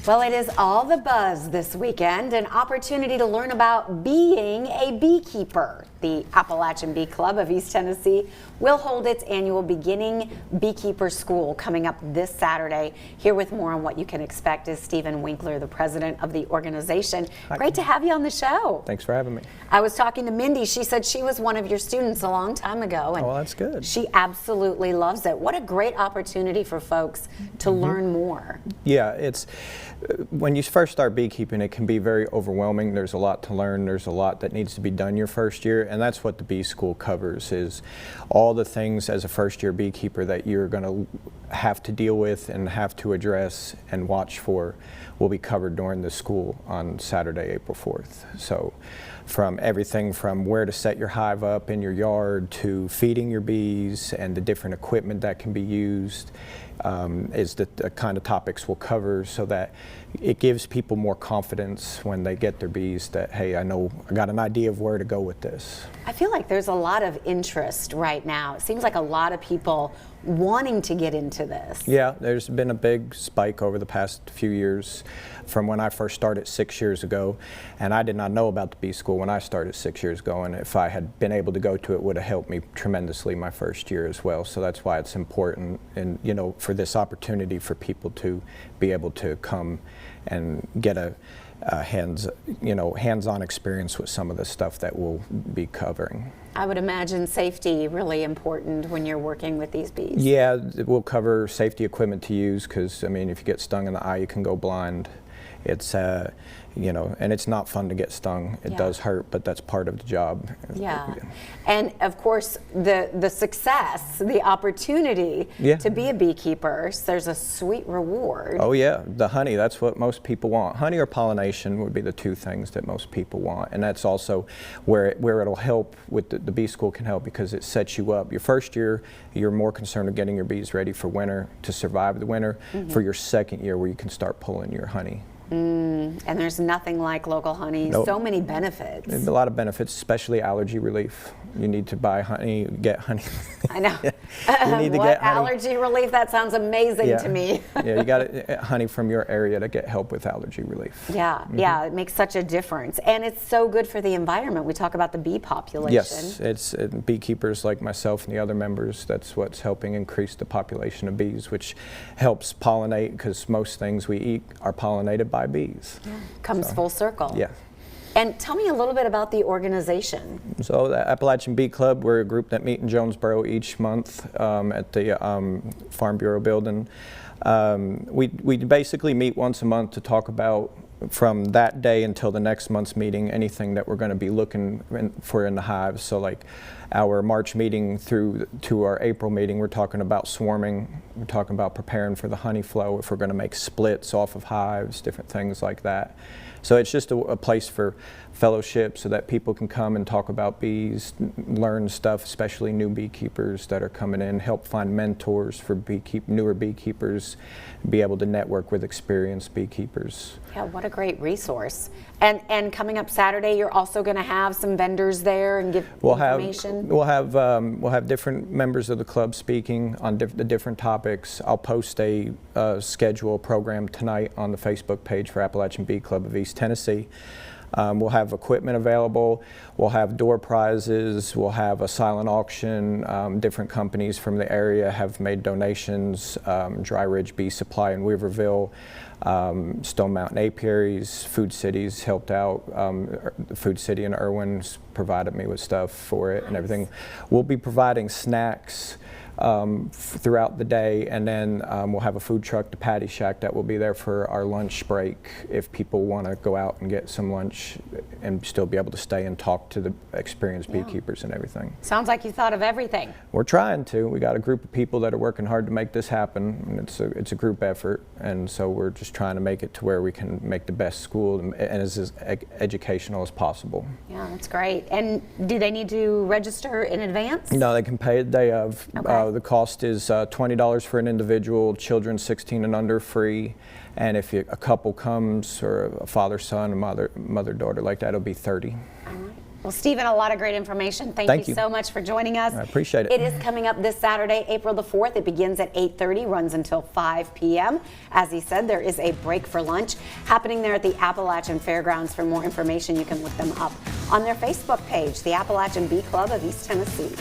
Well, it is all the buzz this weekend, an opportunity to learn about being a beekeeper. The Appalachian Bee Club of East Tennessee will hold its annual Beginning Beekeeper School coming up this Saturday. Here with more on what you can expect is Stephen Winkler, the president of the organization. Hi. Great to have you on the show. Thanks for having me. I was talking to Mindy. She said she was one of your students a long time ago. And well, that's good. She absolutely loves it. What a great opportunity for folks to learn more. Yeah, it's when you first start beekeeping, it can be very overwhelming. There's a lot to learn. There's a lot that needs to be done your first year, and that's what the bee school covers, is all the things as a first year beekeeper that you're going to have to deal with and have to address and watch for will be covered during the school on Saturday, April 4th. So from everything from where to set your hive up in your yard to feeding your bees and the different equipment that can be used is the kind of topics we'll cover, so that it gives people more confidence when they get their bees that, hey, I got an idea of where to go with this. I feel like there's a lot of interest right now. It seems like a lot of people wanting to get into this. Yeah, there's been a big spike over the past few years from when I first started 6 years ago, and I did not know about the bee school when I started 6 years ago, and if I had been able to go to it, would have helped me tremendously my first year as well. So that's why it's important, and for this opportunity for people to be able to come and get a hands-on experience with some of the stuff that we'll be covering. I would imagine safety really important when you're working with these bees. Yeah, we'll cover safety equipment to use, because I mean, if you get stung in the eye, you can go blind. It's and it's not fun to get stung. It does hurt, but that's part of the job. Yeah, and of course the success, the opportunity to be a beekeeper, there's a sweet reward. Oh yeah, the honey, that's what most people want. Honey or pollination would be the two things that most people want, and that's also where it'll help with the bee school can help, because it sets you up. Your first year, you're more concerned with getting your bees ready for winter, to survive the winter. For your second year, where you can start pulling your honey. And there's nothing like local honey. Nope. So many benefits. There's a lot of benefits, especially allergy relief. You need to buy honey, get honey. I know. You need to what get honey. Allergy relief? That sounds amazing to me. Yeah, you got honey from your area to get help with allergy relief. Yeah, yeah, it makes such a difference. And it's so good for the environment. We talk about the bee population. Yes, it's beekeepers like myself and the other members, that's what's helping increase the population of bees, which helps pollinate, because most things we eat are pollinated by bees. Yeah. Comes full circle. Yeah. And tell me a little bit about the organization. So the Appalachian Bee Club, we're a group that meet in Jonesboro each month at the Farm Bureau building. We basically meet once a month to talk about, from that day until the next month's meeting, anything that we're going to be looking for in the hives. So like our March meeting through to our April meeting, we're talking about swarming, we're talking about preparing for the honey flow, if we're going to make splits off of hives, different things like that. So it's just a place for fellowship, so that people can come and talk about bees, learn stuff, especially new beekeepers that are coming in, help find mentors for newer beekeepers, be able to network with experienced beekeepers. Yeah, what a great resource. And coming up Saturday, you're also going to have some vendors there and give information? We'll have different members of the club speaking on the different topics. I'll post a schedule program tonight on the Facebook page for Appalachian Bee Club of East Tennessee. We'll have equipment available, we'll have door prizes, we'll have a silent auction. Different companies from the area have made donations. Dry Ridge Bee Supply in Weaverville, Stone Mountain Apiaries, Food Cities helped out. Food City in Irwin's provided me with stuff for it and everything. We'll be providing snacks throughout the day, and then we'll have a food truck, the Patty Shack, that will be there for our lunch break if people want to go out and get some lunch and still be able to stay and talk to the experienced beekeepers and everything. Sounds like you thought of everything. We're trying to. We got a group of people that are working hard to make this happen, and it's a group effort, and so we're just trying to make it to where we can make the best school and as educational as possible. Yeah, that's great. And do they need to register in advance? No, they can pay the day of. Okay. The cost is $20 for an individual, children 16 and under free, and if a couple comes, or a father, son, a mother, daughter like that, it'll be $30. All right. Well, Stephen, a lot of great information. Thank you so much for joining us. I appreciate it. It is coming up this Saturday, April the 4th. It begins at 8:30, runs until 5 p.m. As he said, there is a break for lunch happening there at the Appalachian Fairgrounds. For more information, you can look them up on their Facebook page, the Appalachian Bee Club of East Tennessee.